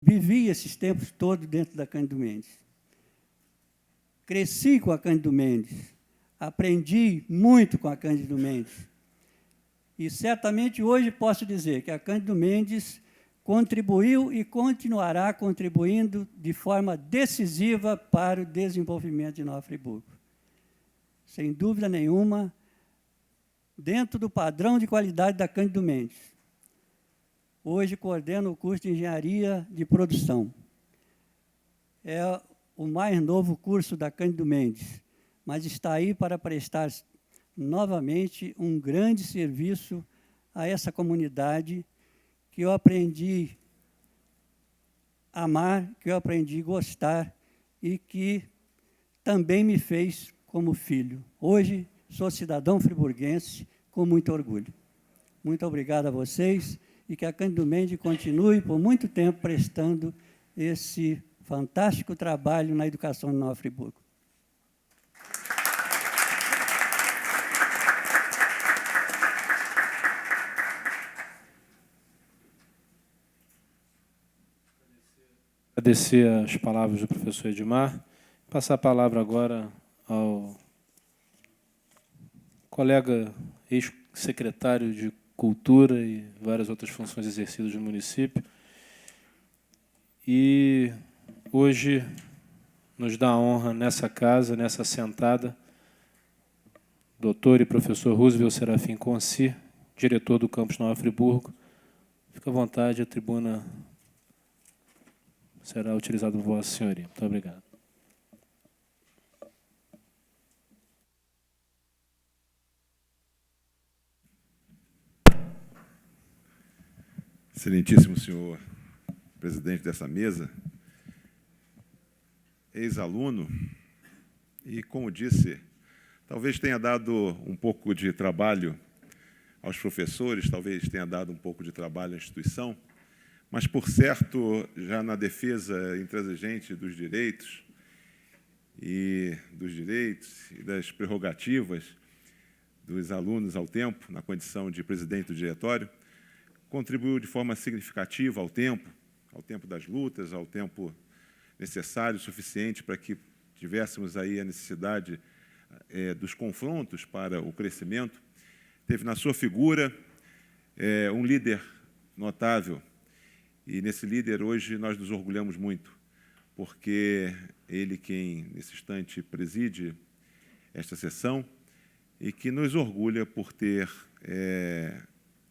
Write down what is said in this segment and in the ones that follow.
Vivi esses tempos todos dentro da Cândido Mendes. Cresci com a Cândido Mendes. Aprendi muito com a Cândido Mendes. E certamente hoje posso dizer que a Cândido Mendes contribuiu e continuará contribuindo de forma decisiva para o desenvolvimento de Nova Friburgo. Sem dúvida nenhuma, dentro do padrão de qualidade da Cândido Mendes. Hoje coordeno o curso de Engenharia de Produção. É o mais novo curso da Cândido Mendes, mas está aí para prestar novamente um grande serviço a essa comunidade que eu aprendi a amar, que eu aprendi a gostar e que também me fez como filho. Hoje sou cidadão friburguense com muito orgulho. Muito obrigado a vocês e que a Cândido Mendes continue por muito tempo prestando esse fantástico trabalho na educação de Nova Friburgo. Agradecer as palavras do professor Edmar. Passar a palavra agora ao colega ex-secretário de Cultura e várias outras funções exercidas no município. E hoje nos dá a honra, nessa casa, nessa sentada, doutor e professor Roosevelt Serafim Conci, diretor do campus Nova Friburgo. Fique à vontade, a tribuna será utilizada por Vossa Senhoria. Muito obrigado. Excelentíssimo senhor presidente dessa mesa, ex-aluno, e, como disse, talvez tenha dado um pouco de trabalho aos professores, talvez tenha dado um pouco de trabalho à instituição, mas, por certo, já na defesa intransigente dos direitos e das prerrogativas dos alunos ao tempo, na condição de presidente do diretório, contribuiu de forma significativa ao tempo das lutas, ao tempo necessário, suficiente para que tivéssemos aí a necessidade dos confrontos para o crescimento. Teve na sua figura um líder notável, e nesse líder hoje nós nos orgulhamos muito, porque ele quem, nesse instante, preside esta sessão e que nos orgulha por ter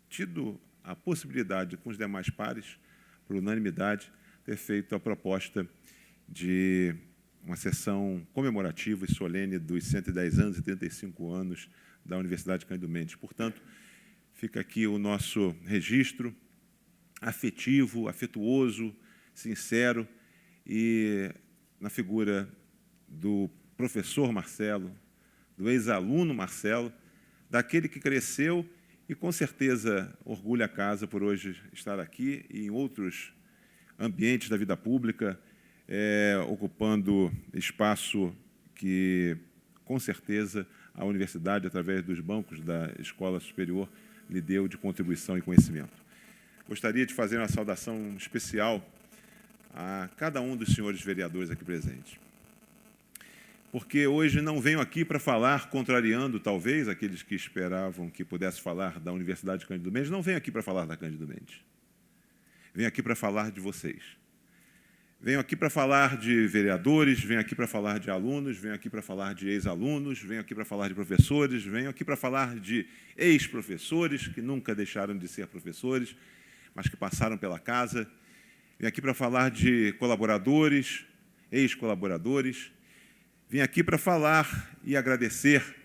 tido a possibilidade, com os demais pares, por unanimidade, ter feito a proposta de uma sessão comemorativa e solene dos 110 anos e 35 anos da Universidade Cândido Mendes. Portanto, fica aqui o nosso registro afetivo, afetuoso, sincero, e na figura do professor Marcelo, do ex-aluno Marcelo, daquele que cresceu e, com certeza, orgulha a casa por hoje estar aqui e em outros ambientes da vida pública, ocupando espaço que, com certeza, a universidade, através dos bancos da Escola Superior, lhe deu de contribuição e conhecimento. Gostaria de fazer uma saudação especial a cada um dos senhores vereadores aqui presentes, porque hoje não venho aqui para falar, contrariando, talvez, aqueles que esperavam que pudesse falar da Universidade Cândido Mendes, não venho aqui para falar da Cândido Mendes. Venho aqui para falar de vocês. Venho aqui para falar de vereadores, venho aqui para falar de alunos, venho aqui para falar de ex-alunos, venho aqui para falar de professores, venho aqui para falar de ex-professores que nunca deixaram de ser professores, mas que passaram pela casa. Venho aqui para falar de colaboradores, ex-colaboradores. Vim aqui para falar e agradecer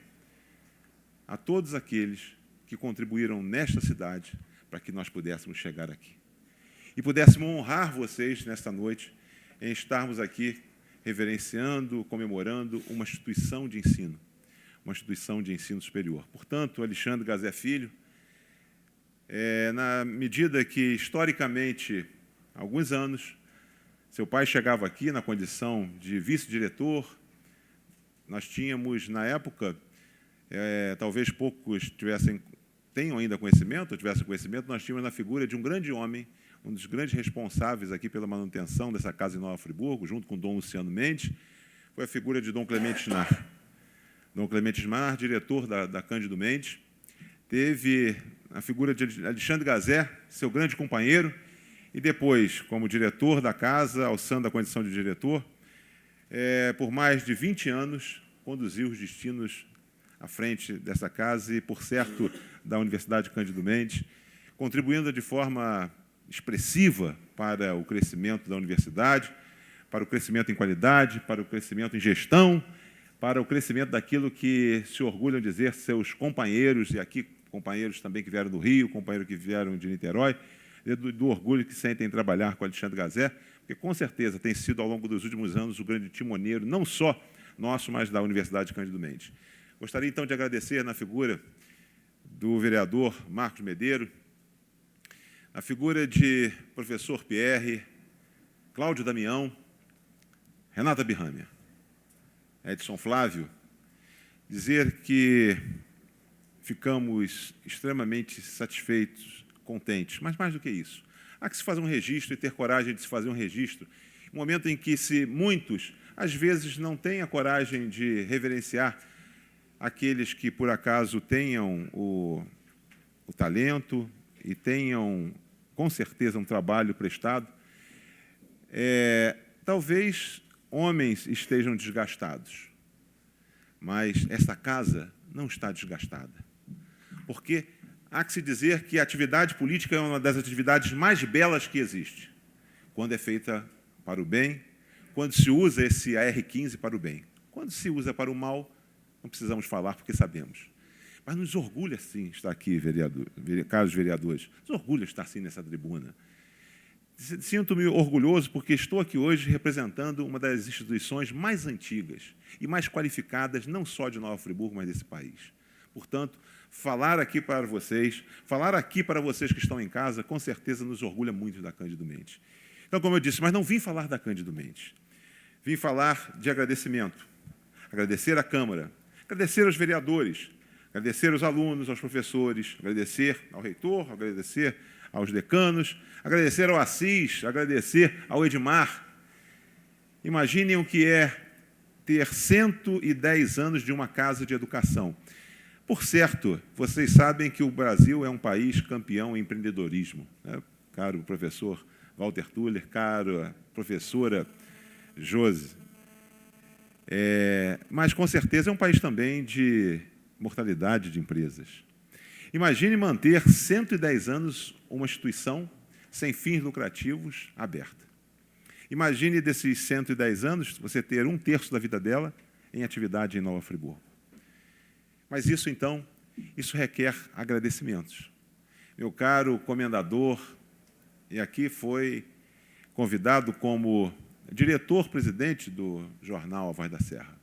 a todos aqueles que contribuíram nesta cidade para que nós pudéssemos chegar aqui. E pudéssemos honrar vocês nesta noite em estarmos aqui reverenciando, comemorando uma instituição de ensino superior. Portanto, Alexandre Gazé Filho, na medida que, historicamente, há alguns anos, seu pai chegava aqui na condição de vice-diretor. Nós tínhamos, na época, talvez poucos tenham ainda conhecimento, ou tivessem conhecimento, nós tínhamos na figura de um grande homem, um dos grandes responsáveis aqui pela manutenção dessa casa em Nova Friburgo, junto com Dom Luciano Mendes, foi a figura de Dom Clemente Snar. Dom Clemente Snar, diretor da Cândido Mendes, teve a figura de Alexandre Gazé, seu grande companheiro, e depois, como diretor da casa, alçando a condição de diretor, por mais de 20 anos, conduziu os destinos à frente dessa casa e, por certo, da Universidade Cândido Mendes, contribuindo de forma expressiva para o crescimento da universidade, para o crescimento em qualidade, para o crescimento em gestão, para o crescimento daquilo que se orgulham de dizer seus companheiros, e aqui companheiros também que vieram do Rio, companheiros que vieram de Niterói, do orgulho que sentem em trabalhar com Alexandre Gazé, porque, com certeza, tem sido, ao longo dos últimos anos, o grande timoneiro, não só nosso, mas da Universidade Cândido Mendes. Gostaria, então, de agradecer na figura do vereador Marcos Medeiro, na figura de professor Pierre, Cláudio Damião, Renata Birrâmia, Edson Flávio, dizer que ficamos extremamente satisfeitos, contentes, mas mais do que isso. Há que se fazer um registro e ter coragem de se fazer um registro, um momento em que muitos, às vezes, não têm a coragem de reverenciar aqueles que, por acaso, tenham o talento e tenham, com certeza, um trabalho prestado. Talvez homens estejam desgastados, mas essa casa não está desgastada, porque há que se dizer que a atividade política é uma das atividades mais belas que existe, quando é feita para o bem, quando se usa esse AR-15 para o bem. Quando se usa para o mal, não precisamos falar, porque sabemos. Mas nos orgulha, sim, estar aqui, caros vereadores, nos orgulha estar, sim, nessa tribuna. Sinto-me orgulhoso porque estou aqui hoje representando uma das instituições mais antigas e mais qualificadas, não só de Nova Friburgo, mas desse país. Portanto, falar aqui para vocês que estão em casa, com certeza nos orgulha muito da Cândido Mendes. Então, como eu disse, mas não vim falar da Cândido Mendes. Vim falar de agradecimento. Agradecer à Câmara, agradecer aos vereadores, agradecer aos alunos, aos professores, agradecer ao reitor, agradecer aos decanos, agradecer ao Assis, agradecer ao Edmar. Imaginem o que é ter 110 anos de uma casa de educação. Por certo, vocês sabem que o Brasil é um país campeão em empreendedorismo, né? Caro professor Walter Tuller, caro professora Josi. Mas, com certeza, é um país também de mortalidade de empresas. Imagine manter 110 anos uma instituição sem fins lucrativos aberta. Imagine, desses 110 anos, você ter 1/3 da vida dela em atividade em Nova Friburgo. Mas isso, então, isso requer agradecimentos. Meu caro comendador, e aqui foi convidado como diretor-presidente do jornal A Voz da Serra.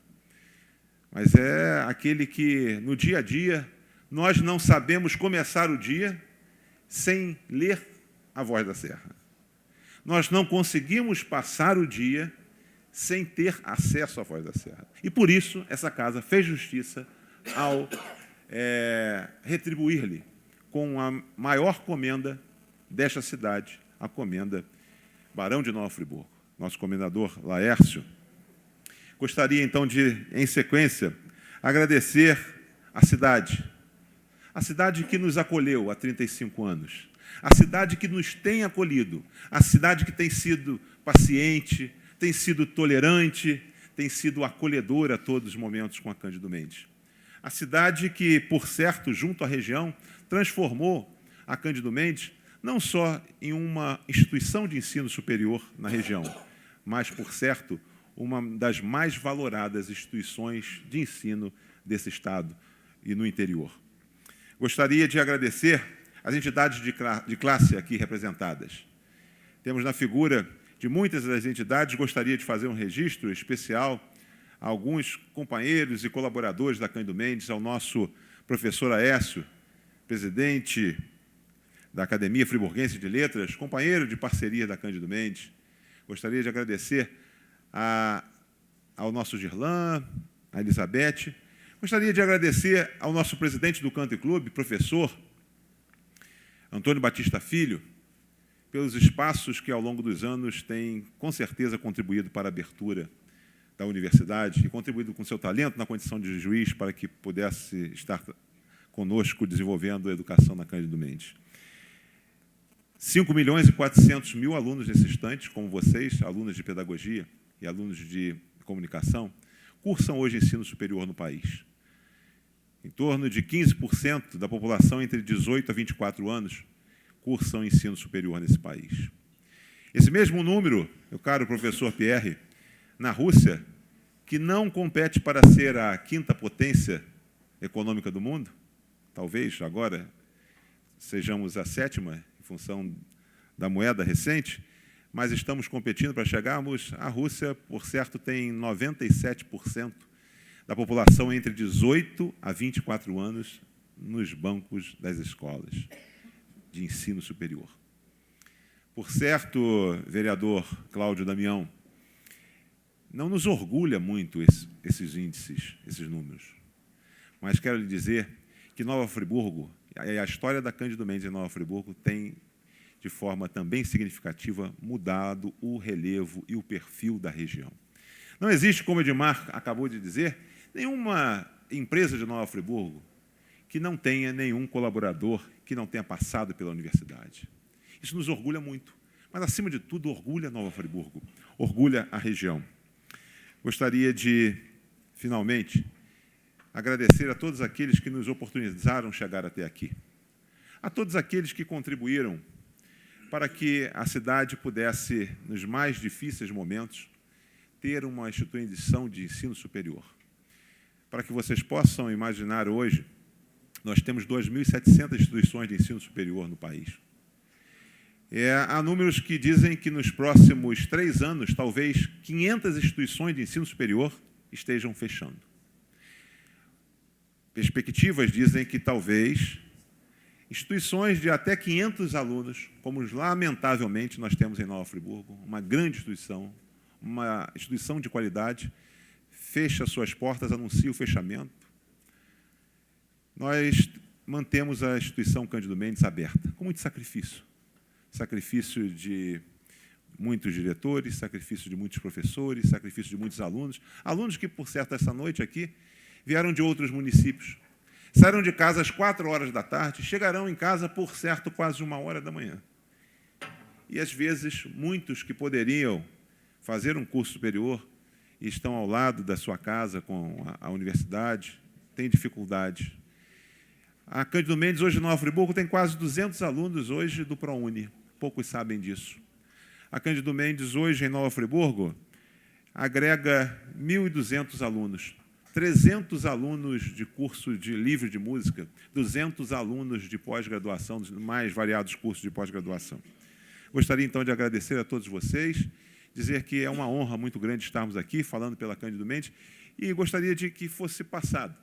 Mas é aquele que, no dia a dia, nós não sabemos começar o dia sem ler A Voz da Serra. Nós não conseguimos passar o dia sem ter acesso à Voz da Serra. E, por isso, essa casa fez justiça ao retribuir-lhe com a maior comenda desta cidade, a comenda Barão de Nova Friburgo, nosso comendador Laércio. Gostaria, então, de, em sequência, agradecer a cidade que nos acolheu há 35 anos, a cidade que nos tem acolhido, a cidade que tem sido paciente, tem sido tolerante, tem sido acolhedora a todos os momentos com a Cândido Mendes. A cidade que, por certo, junto à região, transformou a Cândido Mendes não só em uma instituição de ensino superior na região, mas, por certo, uma das mais valoradas instituições de ensino desse Estado e no interior. Gostaria de agradecer as entidades de classe aqui representadas. Temos na figura de muitas das entidades, gostaria de fazer um registro especial a alguns companheiros e colaboradores da Cândido Mendes, ao nosso professor Aécio, presidente da Academia Friburguense de Letras, companheiro de parceria da Cândido Mendes. Gostaria de agradecer ao nosso Girlan, a Elizabeth. Gostaria de agradecer ao nosso presidente do Country Club, professor Antônio Batista Filho, pelos espaços que, ao longo dos anos, têm, com certeza, contribuído para a abertura da universidade e contribuído com seu talento na condição de juiz para que pudesse estar conosco desenvolvendo a educação na Cândido Mendes. 5.400.000 alunos nesse instante, como vocês, alunos de pedagogia e alunos de comunicação, cursam hoje ensino superior no país. Em torno de 15% da população entre 18 a 24 anos cursam ensino superior nesse país. Esse mesmo número, meu caro professor Pierre, na Rússia, que não compete para ser a quinta potência econômica do mundo, talvez agora sejamos a sétima, em função da moeda recente, mas estamos competindo para chegarmos. A Rússia, por certo, tem 97% da população entre 18 a 24 anos nos bancos das escolas de ensino superior. Por certo, vereador Cláudio Damião, não nos orgulha muito esses índices, esses números, mas quero lhe dizer que Nova Friburgo, a história da Cândido Mendes em Nova Friburgo tem, de forma também significativa, mudado o relevo e o perfil da região. Não existe, como o Edmar acabou de dizer, nenhuma empresa de Nova Friburgo que não tenha nenhum colaborador que não tenha passado pela universidade. Isso nos orgulha muito, mas, acima de tudo, orgulha Nova Friburgo, orgulha a região. Gostaria de, finalmente, agradecer a todos aqueles que nos oportunizaram chegar até aqui, a todos aqueles que contribuíram para que a cidade pudesse, nos mais difíceis momentos, ter uma instituição de ensino superior. Para que vocês possam imaginar hoje, nós temos 2.700 instituições de ensino superior no país. Há números que dizem que nos próximos 3 anos, talvez 500 instituições de ensino superior estejam fechando. Perspectivas dizem que talvez instituições de até 500 alunos, como lamentavelmente nós temos em Nova Friburgo, uma grande instituição, uma instituição de qualidade, fecha suas portas, anuncia o fechamento. Nós mantemos a instituição Cândido Mendes aberta, com muito sacrifício. Sacrifício de muitos diretores, sacrifício de muitos professores, sacrifício de muitos alunos. Alunos que, por certo, essa noite aqui, vieram de outros municípios. Saíram de casa às 4 horas da tarde, chegarão em casa, por certo, quase 1 hora da manhã. E, às vezes, muitos que poderiam fazer um curso superior e estão ao lado da sua casa com a universidade, têm dificuldade. A Cândido Mendes, hoje, em Nova Friburgo, tem quase 200 alunos hoje do ProUni. Poucos sabem disso. A Cândido Mendes, hoje, em Nova Friburgo, agrega 1.200 alunos. 300 alunos de curso de livre de música, 200 alunos de pós-graduação, dos mais variados cursos de pós-graduação. Gostaria, então, de agradecer a todos vocês, dizer que é uma honra muito grande estarmos aqui, falando pela Cândido Mendes, e gostaria de que fosse passado,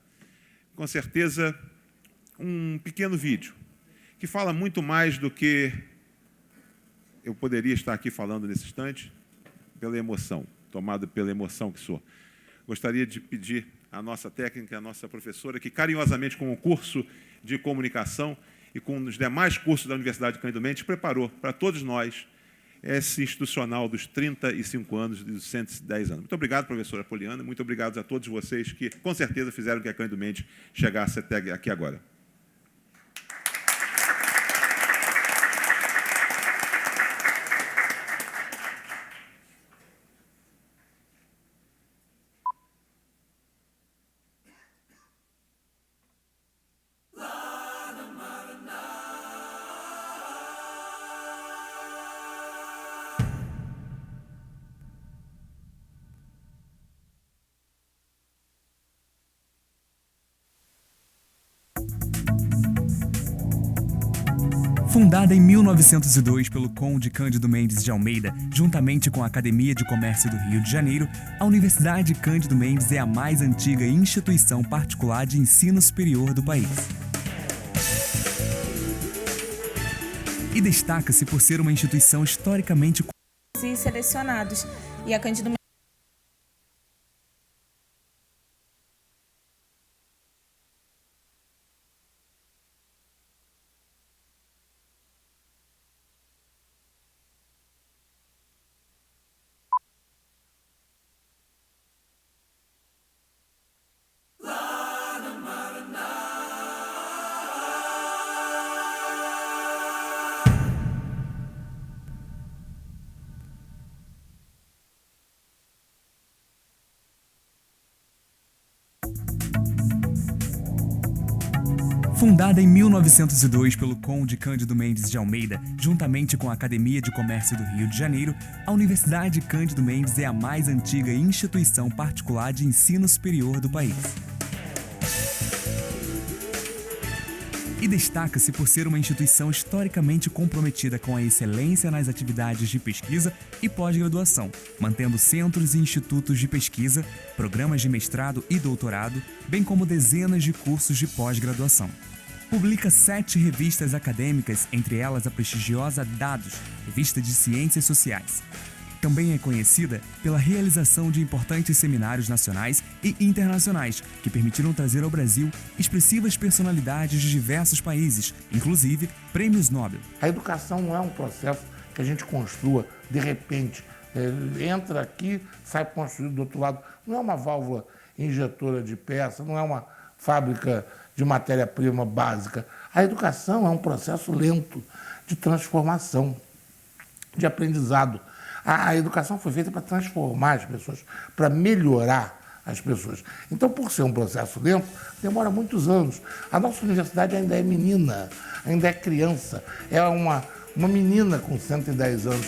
com certeza, um pequeno vídeo, que fala muito mais do que eu poderia estar aqui falando nesse instante, pela emoção, tomado pela emoção que sou. Gostaria de pedir à nossa técnica, à nossa professora, que carinhosamente, com o curso de comunicação e com os demais cursos da Universidade de Cândido Mendes, preparou para todos nós esse institucional dos 35 anos e dos 110 anos. Muito obrigado, professora Poliana, muito obrigado a todos vocês que, com certeza, fizeram que a Cândido Mendes chegasse até aqui agora. Fundada em 1902 pelo Conde Cândido Mendes de Almeida, juntamente com a Academia de Comércio do Rio de Janeiro, a Universidade Cândido Mendes é a mais antiga instituição particular de ensino superior do país. E destaca-se por ser uma instituição historicamente selecionados. E a Cândido Fundada em 1902 pelo Conde Cândido Mendes de Almeida, juntamente com a Academia de Comércio do Rio de Janeiro, a Universidade Cândido Mendes é a mais antiga instituição particular de ensino superior do país. E destaca-se por ser uma instituição historicamente comprometida com a excelência nas atividades de pesquisa e pós-graduação, mantendo centros e institutos de pesquisa, programas de mestrado e doutorado, bem como dezenas de cursos de pós-graduação. Publica 7 revistas acadêmicas, entre elas a prestigiosa Dados, revista de ciências sociais. Também é conhecida pela realização de importantes seminários nacionais e internacionais que permitiram trazer ao Brasil expressivas personalidades de diversos países, inclusive prêmios Nobel. A educação não é um processo que a gente construa de repente, entra aqui, sai construído do outro lado. Não é uma válvula injetora de peça, não é uma fábrica de matéria-prima básica. A educação é um processo lento de transformação, de aprendizado. A educação foi feita para transformar as pessoas, para melhorar as pessoas. Então, por ser um processo lento, demora muitos anos. A nossa universidade ainda é menina, ainda é criança. É uma menina com 110 anos.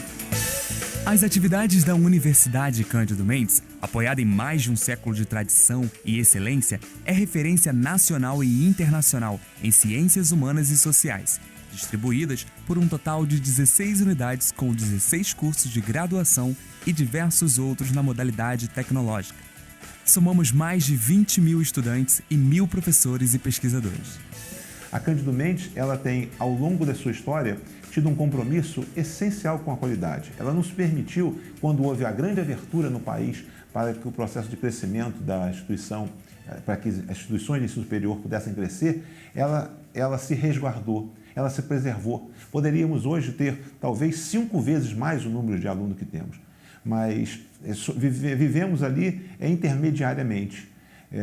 As atividades da Universidade Cândido Mendes, apoiada em mais de um século de tradição e excelência, é referência nacional e internacional em ciências humanas e sociais, distribuídas por um total de 16 unidades com 16 cursos de graduação e diversos outros na modalidade tecnológica. Somamos mais de 20 mil estudantes e 1.000 professores e pesquisadores. A Cândido Mendes, ela tem, ao longo da sua história, tido um compromisso essencial com a qualidade. Ela nos permitiu, quando houve a grande abertura no país para que o processo de crescimento da instituição, para que as instituições de ensino superior pudessem crescer, ela se resguardou, ela se preservou. Poderíamos hoje ter talvez 5 vezes mais o número de alunos que temos, mas vivemos ali intermediariamente.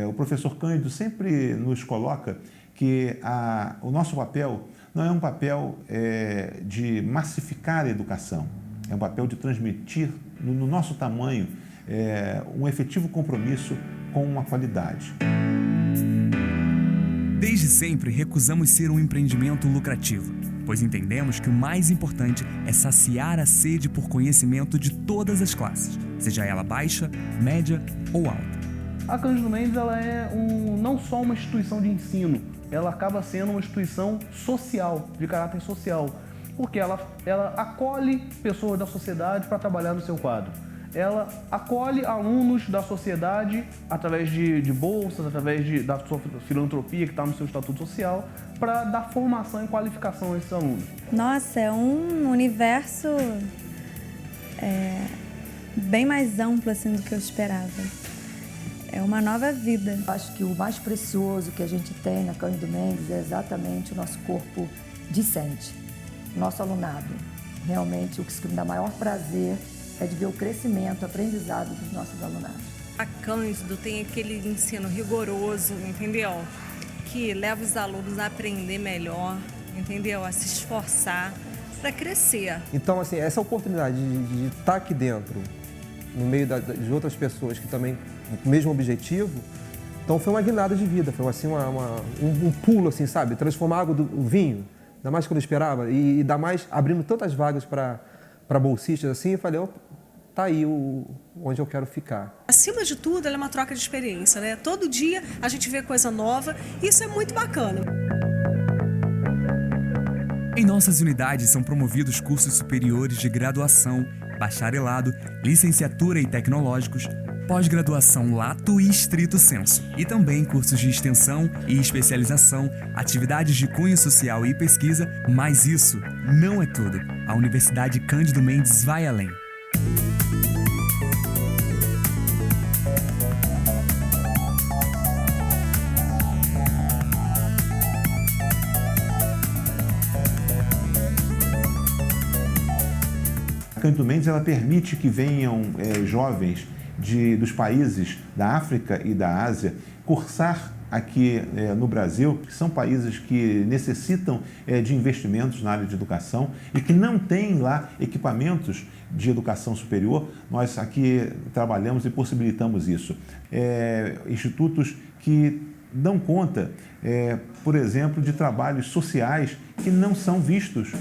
O professor Cândido sempre nos coloca que o nosso papel não é um papel de massificar a educação, é um papel de transmitir, no nosso tamanho, um efetivo compromisso com a qualidade. Desde sempre recusamos ser um empreendimento lucrativo, pois entendemos que o mais importante é saciar a sede por conhecimento de todas as classes, seja ela baixa, média ou alta. A Cândido Mendes ela é não só uma instituição de ensino, ela acaba sendo uma instituição social, de caráter social, porque ela acolhe pessoas da sociedade para trabalhar no seu quadro. Ela acolhe alunos da sociedade através de bolsas, através da sua filantropia que está no seu estatuto social, para dar formação e qualificação a esses alunos. Nossa, é um universo bem mais amplo assim, do que eu esperava. É uma nova vida. Acho que o mais precioso que a gente tem na Cândido Mendes é exatamente o nosso corpo discente, o nosso alunado. Realmente, o que me dá maior prazer é de ver o crescimento, o aprendizado dos nossos alunados. A Cândido tem aquele ensino rigoroso, entendeu? Que leva os alunos a aprender melhor, entendeu? A se esforçar para crescer. Então, assim, essa oportunidade de estar aqui dentro, no meio de outras pessoas que também o mesmo objetivo, então foi uma guinada de vida, foi assim um pulo, assim, sabe? Transformar a água do vinho, ainda mais que eu esperava, e ainda mais abrindo tantas vagas para bolsistas assim, eu falei, tá aí onde eu quero ficar. Acima de tudo, ela é uma troca de experiência, né? Todo dia a gente vê coisa nova e isso é muito bacana. Em nossas unidades são promovidos cursos superiores de graduação, bacharelado, licenciatura e tecnológicos, pós-graduação lato e estrito sensu, e também cursos de extensão e especialização, atividades de cunho social e pesquisa, mas isso não é tudo. A Universidade Cândido Mendes vai além. A Cândido Mendes ela permite que venham jovens dos países da África e da Ásia cursar aqui no Brasil, que são países que necessitam de investimentos na área de educação e que não têm lá equipamentos de educação superior. Nós aqui trabalhamos e possibilitamos isso. Institutos que dão conta, por exemplo, de trabalhos sociais que não são vistos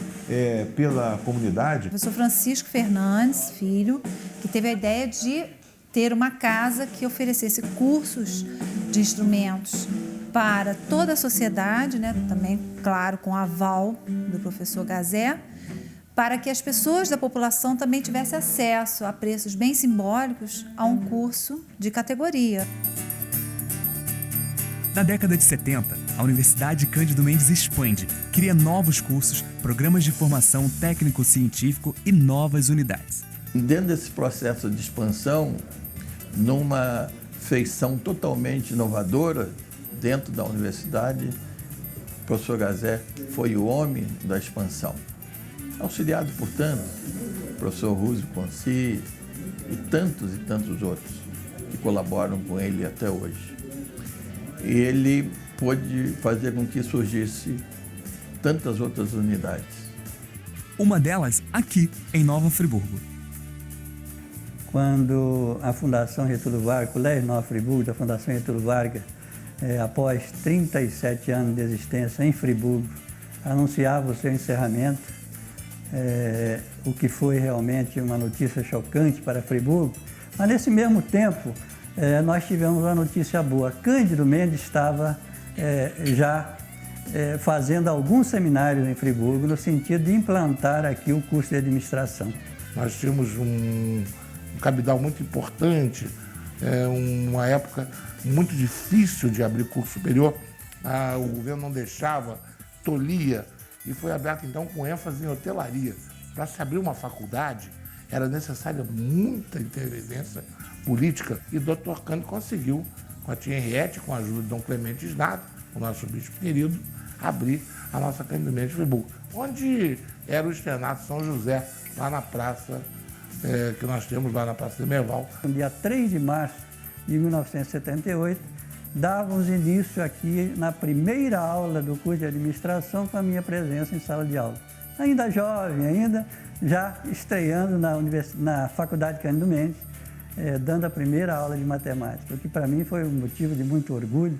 pela comunidade. O professor Francisco Fernandes, filho, que teve a ideia de ter uma casa que oferecesse cursos de instrumentos para toda a sociedade, né? Também, claro, com aval do professor Gazé, para que as pessoas da população também tivessem acesso a preços bem simbólicos a um curso de categoria. Na década de 70, a Universidade Cândido Mendes expande, cria novos cursos, programas de formação técnico-científico e novas unidades. Dentro desse processo de expansão, numa feição totalmente inovadora dentro da universidade, o professor Gazé foi o homem da expansão. Auxiliado, portanto, o professor Rússio Conci e tantos outros que colaboram com ele até hoje. E ele pôde fazer com que surgisse tantas outras unidades. Uma delas aqui, em Nova Friburgo. Quando a Fundação Getúlio Vargas, o Colégio Nova Friburgo, da Fundação Getúlio Vargas, após 37 anos de existência em Friburgo, anunciava o seu encerramento, o que foi realmente uma notícia chocante para Friburgo, mas nesse mesmo tempo nós tivemos uma notícia boa. Cândido Mendes estava já fazendo alguns seminários em Friburgo no sentido de implantar aqui o curso de administração. Nós tínhamos um cabidal muito importante, uma época muito difícil de abrir curso superior, o governo não deixava, tolhia, e foi aberto então com ênfase em hotelaria. Para se abrir uma faculdade era necessária muita intervenção política e o Dr. Cândido conseguiu, com a tia Henriette, com a ajuda de Dom Clemente Isnado, o nosso bispo querido, abrir a nossa Cândido Mendes Friburgo, onde era o externato São José, lá na praça que nós temos lá na Praça de Merval. No dia 3 de março de 1978, dávamos início aqui na primeira aula do curso de administração com a minha presença em sala de aula. Ainda jovem, já estreando na Faculdade Cândido Mendes, dando a primeira aula de matemática, o que para mim foi um motivo de muito orgulho.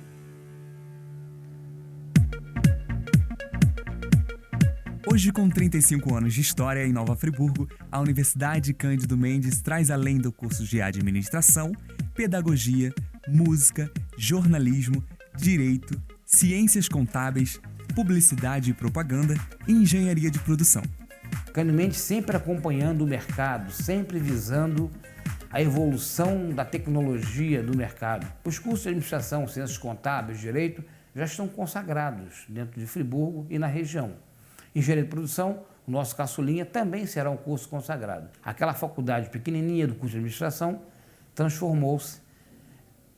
Hoje, com 35 anos de história em Nova Friburgo, a Universidade Cândido Mendes traz, além do curso de administração, pedagogia, música, jornalismo, direito, ciências contábeis, publicidade e propaganda e engenharia de produção. Cândido Mendes sempre acompanhando o mercado, sempre visando a evolução da tecnologia do mercado. Os cursos de administração, ciências contábeis, direito, já estão consagrados dentro de Friburgo e na região. Engenharia de produção, o nosso caçulinha, também será um curso consagrado. Aquela faculdade pequenininha do curso de administração transformou-se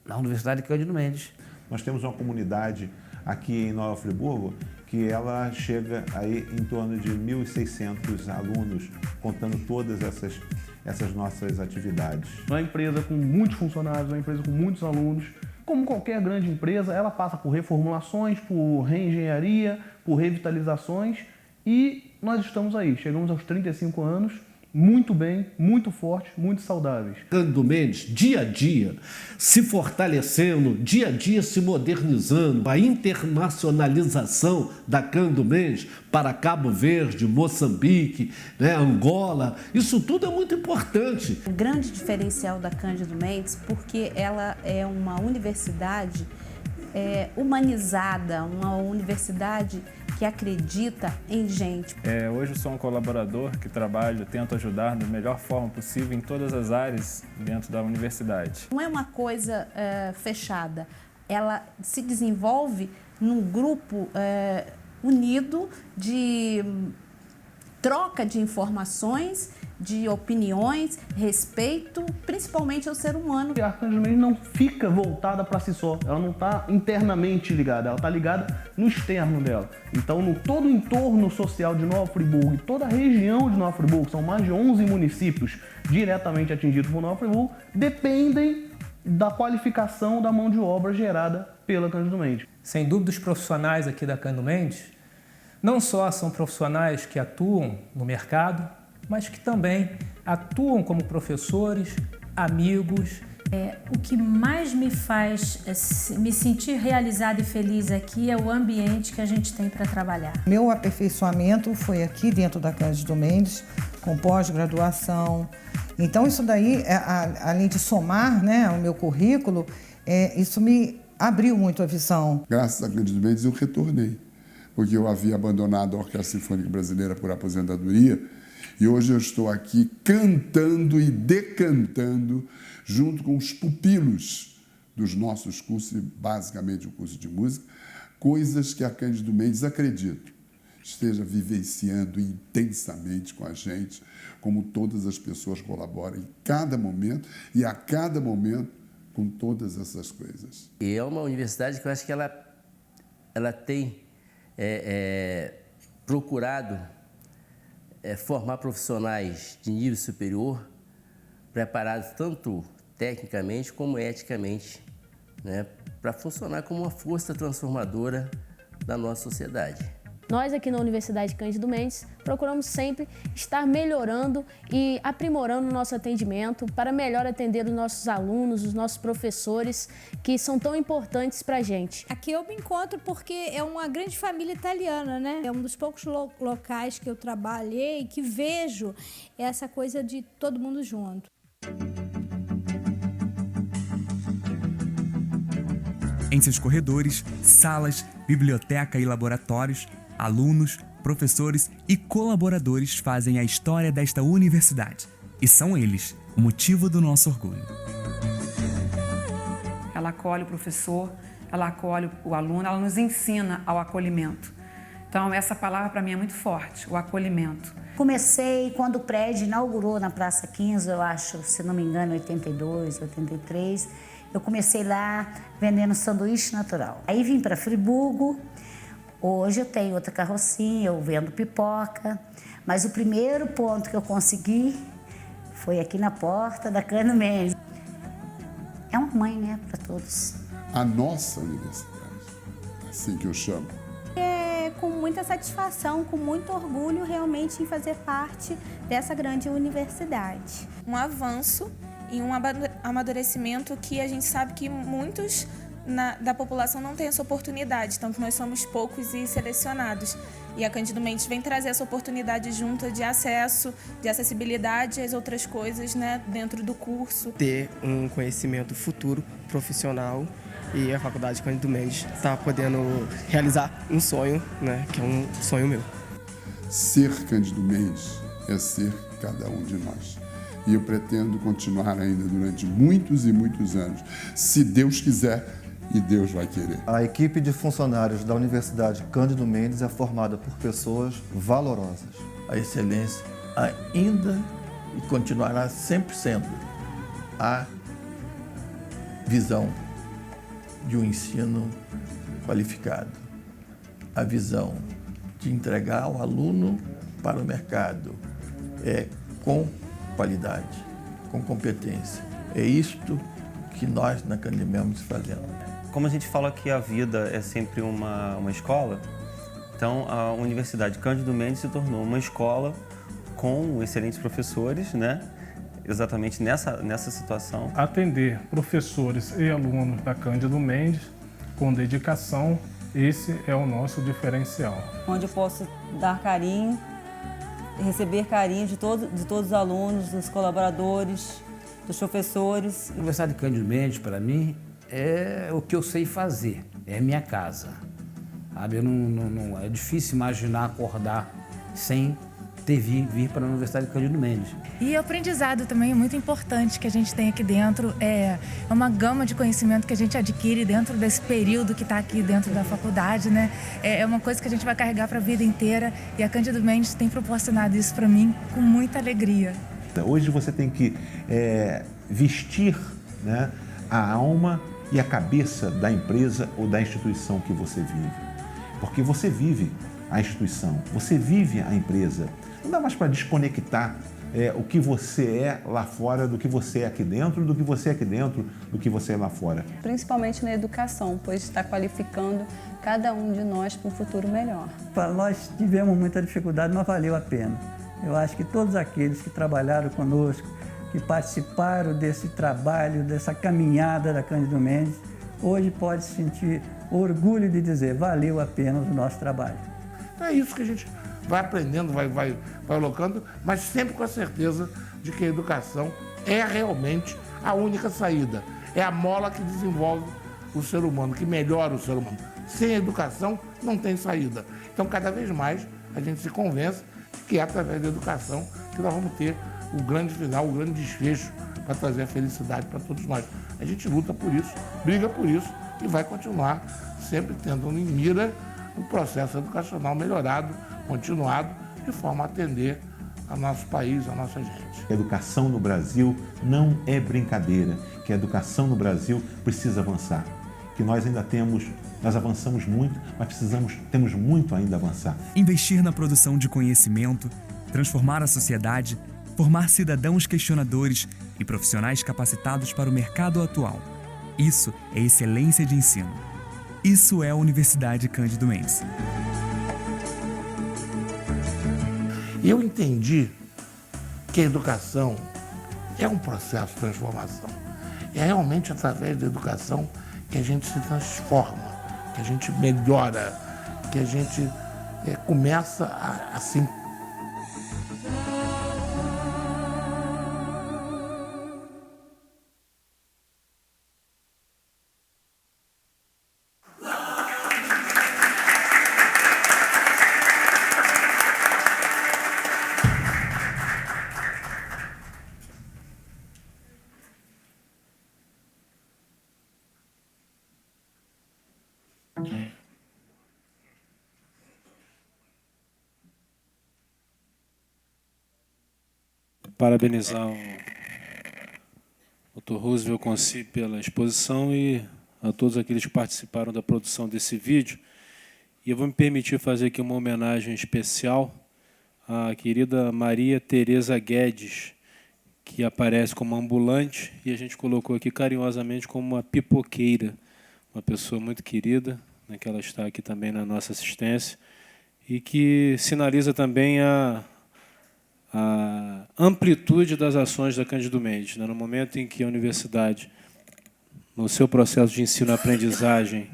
na Universidade Cândido Mendes. Nós temos uma comunidade aqui em Nova Friburgo que ela chega aí em torno de 1.600 alunos, contando todas essas nossas atividades. Uma empresa com muitos funcionários, uma empresa com muitos alunos. Como qualquer grande empresa, ela passa por reformulações, por reengenharia, por revitalizações e nós estamos aí, chegamos aos 35 anos, muito bem, muito fortes, muito saudáveis. Cândido Mendes, dia a dia, se fortalecendo, dia a dia se modernizando. A internacionalização da Cândido Mendes para Cabo Verde, Moçambique, Angola, isso tudo é muito importante. O grande diferencial da Cândido Mendes, porque ela é uma universidade humanizada, uma universidade que acredita em gente. Hoje eu sou um colaborador que trabalho, tento ajudar da melhor forma possível em todas as áreas dentro da universidade. Não é uma coisa fechada, ela se desenvolve num grupo unido de troca de informações, de opiniões, respeito, principalmente ao ser humano. A Cândido Mendes não fica voltada para si só, ela não está internamente ligada, ela está ligada no externo dela. Então, no todo o entorno social de Nova Friburgo e toda a região de Nova Friburgo, são mais de 11 municípios diretamente atingidos por Nova Friburgo, dependem da qualificação da mão de obra gerada pela Cândido Mendes. Sem dúvida, os profissionais aqui da Cândido Mendes não só são profissionais que atuam no mercado, mas que também atuam como professores, amigos O que mais me faz me sentir realizada e feliz aqui é o ambiente que a gente tem para trabalhar. Meu aperfeiçoamento foi aqui dentro da Cândido Mendes, com pós-graduação. Então isso daí, além de somar, né, o meu currículo, isso me abriu muito a visão. Graças a Cândido Mendes eu retornei, porque eu havia abandonado a Orquestra Sinfônica Brasileira por aposentadoria e hoje eu estou aqui cantando e decantando junto com os pupilos dos nossos cursos, basicamente o curso de música, coisas que a Cândido Mendes, acredito, esteja vivenciando intensamente com a gente, como todas as pessoas colaboram em cada momento e a cada momento com todas essas coisas. E é uma universidade que eu acho que ela tem procurado formar profissionais de nível superior, preparados tanto tecnicamente como eticamente, né, para funcionar como uma força transformadora da nossa sociedade. Nós aqui na Universidade Cândido Mendes procuramos sempre estar melhorando e aprimorando o nosso atendimento para melhor atender os nossos alunos, os nossos professores, que são tão importantes para a gente. Aqui eu me encontro porque é uma grande família italiana, né? É um dos poucos locais que eu trabalhei que vejo essa coisa de todo mundo junto. Em seus corredores, salas, biblioteca e laboratórios, alunos, professores e colaboradores fazem a história desta universidade. E são eles o motivo do nosso orgulho. Ela acolhe o professor, ela acolhe o aluno, ela nos ensina ao acolhimento. Então, essa palavra para mim é muito forte, o acolhimento. Comecei quando o prédio inaugurou na Praça 15, eu acho, se não me engano, 82, 83. Eu comecei lá vendendo sanduíche natural. Aí vim para Friburgo. Hoje eu tenho outra carrocinha, eu vendo pipoca. Mas o primeiro ponto que eu consegui foi aqui na porta da Cândido Mendes. É uma mãe, né, para todos. A nossa universidade, assim que eu chamo. É com muita satisfação, com muito orgulho realmente em fazer parte dessa grande universidade. Um avanço e um amadurecimento que a gente sabe que muitos da população não têm essa oportunidade, então que nós somos poucos e selecionados. E a Cândido Mendes vem trazer essa oportunidade junta de acesso, de acessibilidade às outras coisas, né, dentro do curso. Ter um conhecimento futuro, profissional, e a Faculdade Cândido Mendes está podendo realizar um sonho, né, que é um sonho meu. Ser Cândido Mendes é ser cada um de nós. E eu pretendo continuar ainda durante muitos e muitos anos, se Deus quiser e Deus vai querer. A equipe de funcionários da Universidade Cândido Mendes é formada por pessoas valorosas. A excelência ainda e continuará sempre sendo a visão de um ensino qualificado, a visão de entregar o aluno para o mercado com qualidade, com competência. É isto que nós na Cândido Mendes fazemos. Como a gente fala que a vida é sempre uma escola, então a Universidade Cândido Mendes se tornou uma escola com excelentes professores, né? Exatamente nessa situação. Atender professores e alunos da Cândido Mendes com dedicação, esse é o nosso diferencial. Onde eu posso dar carinho, receber carinho de todos os alunos, dos colaboradores, dos professores. A Universidade Cândido Mendes, para mim, é o que eu sei fazer, é minha casa. Sabe? É difícil imaginar acordar sem vir para a Universidade Cândido Mendes. E o aprendizado também é muito importante que a gente tem aqui dentro. É uma gama de conhecimento que a gente adquire dentro desse período que está aqui dentro da faculdade, né? É uma coisa que a gente vai carregar para a vida inteira e a Cândido Mendes tem proporcionado isso para mim com muita alegria. Hoje você tem que vestir, né, a alma e a cabeça da empresa ou da instituição que você vive. Porque você vive a instituição, você vive a empresa. Não dá mais para desconectar o que você é lá fora do que você é aqui dentro, do que você é aqui dentro, do que você é lá fora. Principalmente na educação, pois está qualificando cada um de nós para um futuro melhor. Nós tivemos muita dificuldade, mas valeu a pena. Eu acho que todos aqueles que trabalharam conosco que participaram desse trabalho, dessa caminhada da Cândido Mendes, hoje pode sentir orgulho de dizer, valeu a pena o nosso trabalho. É isso que a gente vai aprendendo, vai colocando, mas sempre com a certeza de que a educação é realmente a única saída. É a mola que desenvolve o ser humano, que melhora o ser humano. Sem educação, não tem saída. Então, cada vez mais, a gente se convence que é através da educação que nós vamos ter o grande final, o grande desfecho para trazer a felicidade para todos nós. A gente luta por isso, briga por isso e vai continuar sempre tendo em mira um processo educacional melhorado, continuado, de forma a atender ao nosso país, a nossa gente. A educação no Brasil não é brincadeira, que a educação no Brasil precisa avançar, que nós ainda nós avançamos muito, mas temos muito ainda a avançar. Investir na produção de conhecimento, transformar a sociedade, formar cidadãos questionadores e profissionais capacitados para o mercado atual. Isso é excelência de ensino. Isso é a Universidade Cândido Mendes. E eu entendi que a educação é um processo de transformação. É realmente através da educação que a gente se transforma, que a gente melhora, que a gente começa a se parabenizar o Dr. Roosevelt Conci pela exposição e a todos aqueles que participaram da produção desse vídeo. E eu vou me permitir fazer aqui uma homenagem especial à querida Maria Tereza Guedes, que aparece como ambulante e a gente colocou aqui carinhosamente como uma pipoqueira, uma pessoa muito querida, né, que ela está aqui também na nossa assistência e que sinaliza também a amplitude das ações da Cândido Mendes, né? No momento em que a universidade, no seu processo de ensino-aprendizagem,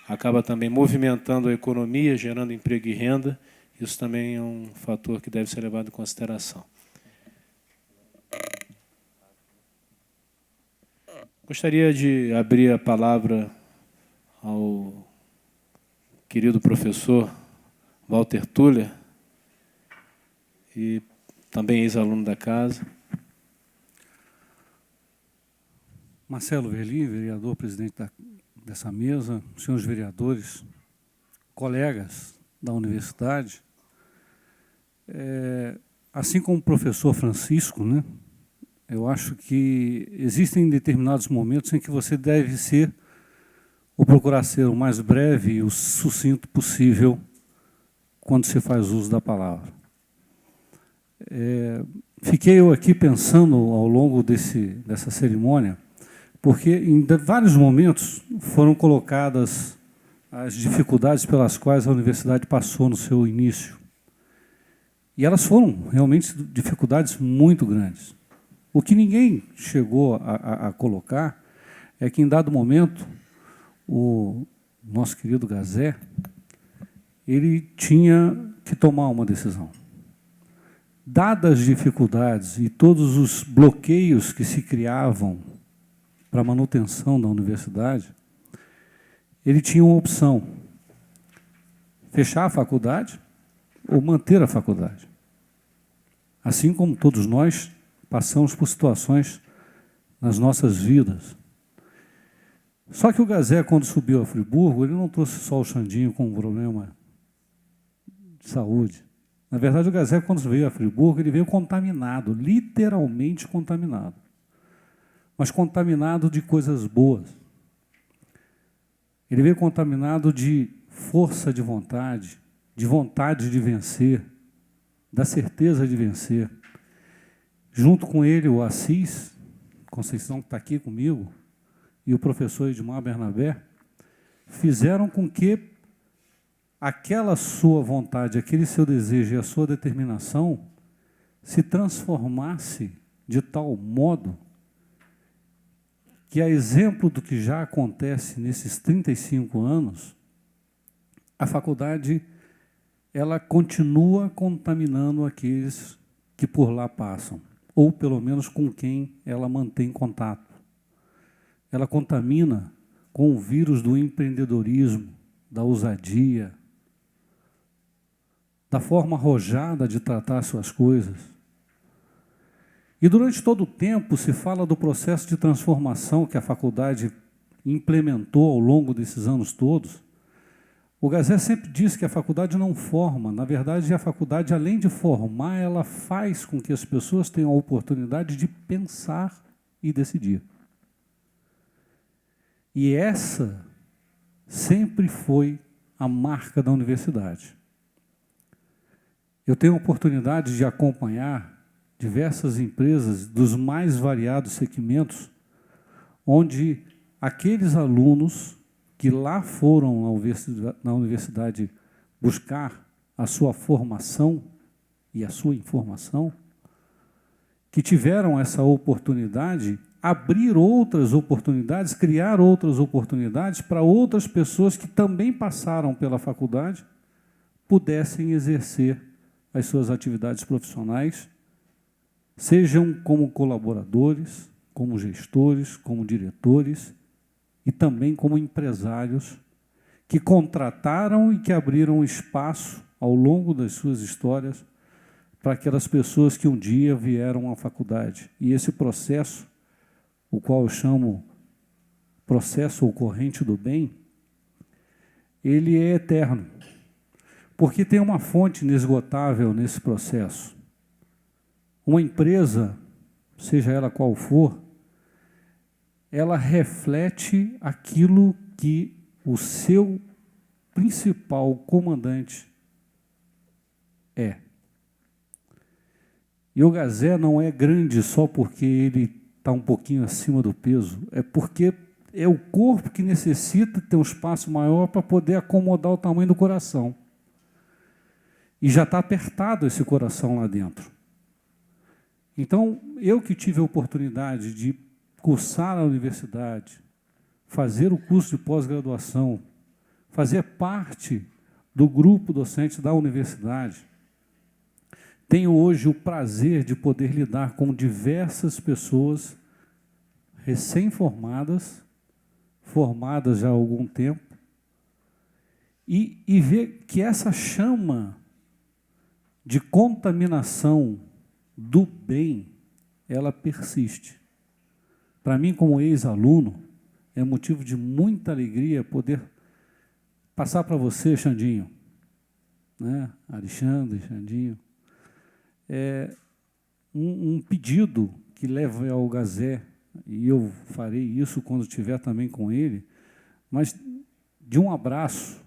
acaba também movimentando a economia, gerando emprego e renda, isso também é um fator que deve ser levado em consideração. Gostaria de abrir a palavra ao querido professor Walter Tuller, e também ex-aluno da casa. Marcelo Verlim, vereador, presidente dessa mesa, senhores vereadores, colegas da universidade, assim como o professor Francisco, né, eu acho que existem determinados momentos em que você deve ser, ou procurar ser o mais breve e o sucinto possível quando se faz uso da palavra. Fiquei eu aqui pensando ao longo dessa cerimônia, porque em vários momentos foram colocadas as dificuldades pelas quais a universidade passou no seu início. E elas foram realmente dificuldades muito grandes. O que ninguém chegou a colocar é que, em dado momento, o nosso querido Gazé, ele tinha que tomar uma decisão. Dadas as dificuldades e todos os bloqueios que se criavam para a manutenção da universidade, ele tinha uma opção: fechar a faculdade ou manter a faculdade. Assim como todos nós passamos por situações nas nossas vidas. Só que o Gazé, quando subiu a Friburgo, ele não trouxe só o Xandinho com um problema de saúde. Na verdade, o Gazé, quando veio a Friburgo, ele veio contaminado, literalmente contaminado. Mas contaminado de coisas boas. Ele veio contaminado de força de vontade de vencer, da certeza de vencer. Junto com ele, o Assis Conceição, que está aqui comigo, e o professor Edmar Bernabé, fizeram com que aquela sua vontade, aquele seu desejo e a sua determinação se transformasse de tal modo que, a exemplo do que já acontece nesses 35 anos, a faculdade ela continua contaminando aqueles que por lá passam, ou pelo menos com quem ela mantém contato. Ela contamina com o vírus do empreendedorismo, da ousadia, da forma arrojada de tratar suas coisas. E durante todo o tempo se fala do processo de transformação que a faculdade implementou ao longo desses anos todos. O Gazé sempre disse que a faculdade não forma. Na verdade, a faculdade, além de formar, ela faz com que as pessoas tenham a oportunidade de pensar e decidir. E essa sempre foi a marca da universidade. Eu tenho a oportunidade de acompanhar diversas empresas dos mais variados segmentos, onde aqueles alunos que lá foram na universidade buscar a sua formação e a sua informação, que tiveram essa oportunidade, abrir outras oportunidades, criar outras oportunidades para outras pessoas que também passaram pela faculdade, pudessem exercer as suas atividades profissionais, sejam como colaboradores, como gestores, como diretores e também como empresários que contrataram e que abriram espaço ao longo das suas histórias para aquelas pessoas que um dia vieram à faculdade. E esse processo, o qual eu chamo processo ou corrente do bem, ele é eterno, porque tem uma fonte inesgotável nesse processo. Uma empresa, seja ela qual for, ela reflete aquilo que o seu principal comandante é. E o Gazé não é grande só porque ele está um pouquinho acima do peso, é porque é o corpo que necessita ter um espaço maior para poder acomodar o tamanho do coração. E já está apertado esse coração lá dentro. Então, eu que tive a oportunidade de cursar na universidade, fazer o curso de pós-graduação, fazer parte do grupo docente da universidade, tenho hoje o prazer de poder lidar com diversas pessoas recém-formadas, formadas já há algum tempo, e ver que essa chama de contaminação do bem, ela persiste. Para mim, como ex-aluno, é motivo de muita alegria poder passar para você, Xandinho, né? Alexandre, Xandinho, um pedido que leva ao Gazé, e eu farei isso quando estiver também com ele, mas de um abraço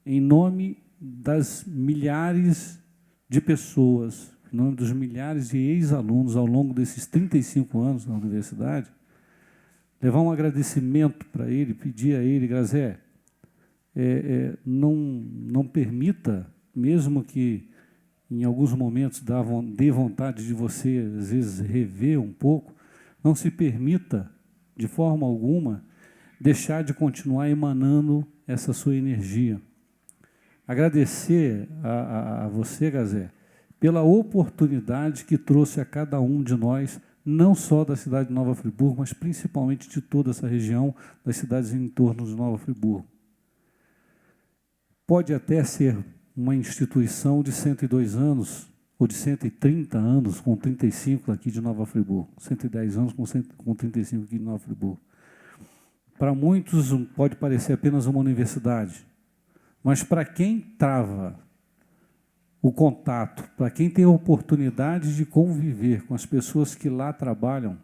em nome das milhares de pessoas, em nome dos milhares de ex-alunos ao longo desses 35 anos na universidade, levar um agradecimento para ele, pedir a ele, Gazé, não permita, mesmo que em alguns momentos dê vontade de você, às vezes, rever um pouco, não se permita, de forma alguma, deixar de continuar emanando essa sua energia. Agradecer a você, Gazé, pela oportunidade que trouxe a cada um de nós, não só da cidade de Nova Friburgo, mas principalmente de toda essa região, das cidades em torno de Nova Friburgo. Pode até ser uma instituição de 102 anos, ou de 130 anos, com 35 aqui de Nova Friburgo, 110 anos com 35 aqui de Nova Friburgo. Para muitos pode parecer apenas uma universidade, mas para quem trava o contato, para quem tem a oportunidade de conviver com as pessoas que lá trabalham,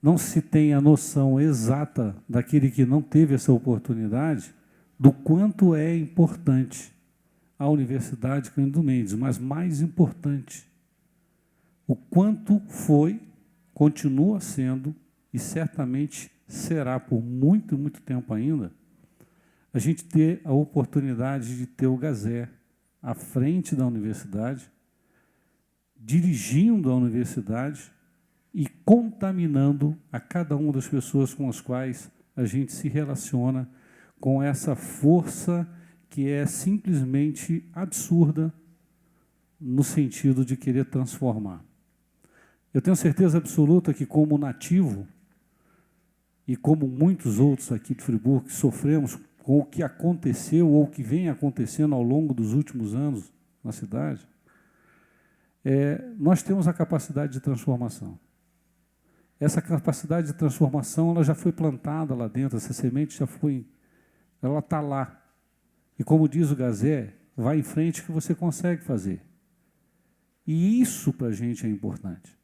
não se tem a noção exata daquele que não teve essa oportunidade, do quanto é importante a Universidade Cândido Mendes, mas mais importante, o quanto foi, continua sendo e certamente será por muito, muito tempo ainda, a gente ter a oportunidade de ter o Gazé à frente da universidade, dirigindo a universidade e contaminando a cada uma das pessoas com as quais a gente se relaciona, com essa força que é simplesmente absurda no sentido de querer transformar. Eu tenho certeza absoluta que, como nativo, e como muitos outros aqui de Friburgo, que sofremos com o que aconteceu ou o que vem acontecendo ao longo dos últimos anos na cidade, nós temos a capacidade de transformação. Essa capacidade de transformação ela já foi plantada lá dentro, essa semente já foi, ela está lá. E como diz o Gazé, vai em frente que você consegue fazer. E isso para a gente é importante.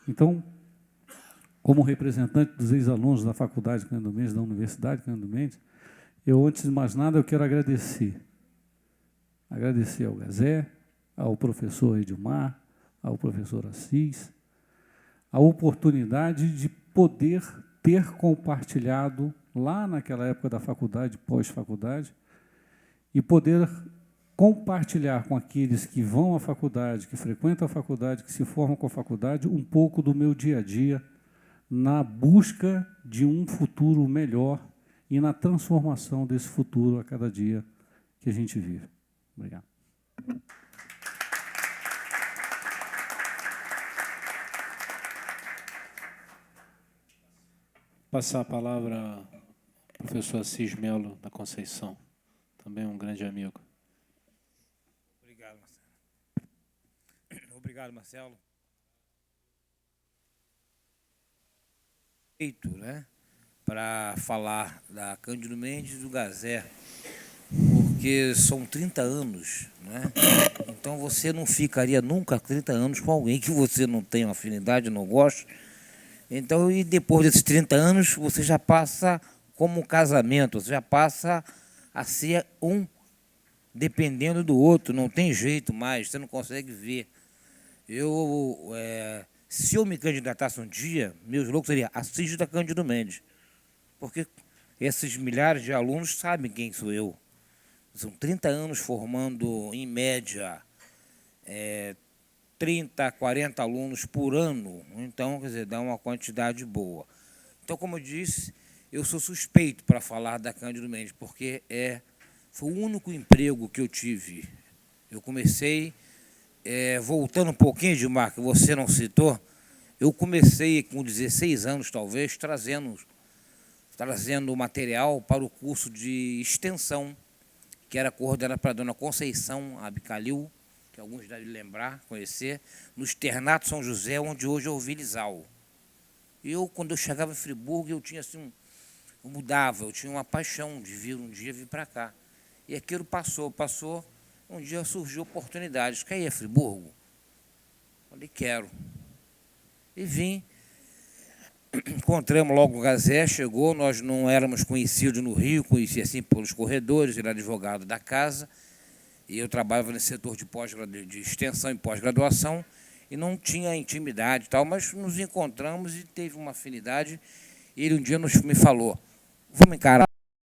Então, como representante dos ex-alunos da Faculdade Cândido Mendes, da Universidade Cândido Mendes, eu, antes de mais nada, eu quero agradecer. Agradecer ao Gazé, ao professor Edilmar, ao professor Assis, a oportunidade de poder ter compartilhado, lá naquela época da faculdade, pós-faculdade, e poder compartilhar com aqueles que vão à faculdade, que frequentam a faculdade, que se formam com a faculdade, um pouco do meu dia a dia, na busca de um futuro melhor e na transformação desse futuro a cada dia que a gente vive. Obrigado. Passar a palavra ao professor Assis Melo da Conceição, também um grande amigo. Obrigado, Marcelo. Obrigado, Marcelo. Né, para falar da Cândido Mendes e do Gazé, porque são 30 anos, né? Então você não ficaria nunca 30 anos com alguém que você não tem uma afinidade, não gosta. Então, e depois desses 30 anos, você já passa como um casamento, você já passa a ser um dependendo do outro, não tem jeito mais, você não consegue ver. Se eu me candidatasse um dia, meus loucos seria Assis da Cândido Mendes, porque esses milhares de alunos sabem quem sou eu. São 30 anos formando, em média, 30, 40 alunos por ano. Então, quer dizer, dá uma quantidade boa. Então, como eu disse, eu sou suspeito para falar da Cândido Mendes, porque foi o único emprego que eu tive. Eu comecei... voltando um pouquinho, Edilmar, que você não citou, eu comecei com 16 anos, talvez, trazendo material para o curso de extensão, que era coordenado pela dona Conceição Abicalil, que alguns devem lembrar, conhecer, no Externato São José, onde hoje é o Vilizal. Quando eu chegava em Friburgo, eu tinha assim, eu tinha uma paixão de vir para cá. E aquilo passou. Um dia surgiu oportunidade. Quer ir a Friburgo? Falei, quero. E vim. Encontramos logo o Gazé, chegou, nós não éramos conhecidos no Rio, conhecia assim pelos corredores, ele era advogado da casa, e eu trabalhava nesse setor de extensão e pós-graduação, e não tinha intimidade e tal, mas nos encontramos e teve uma afinidade, e ele um dia me falou, vamos encarar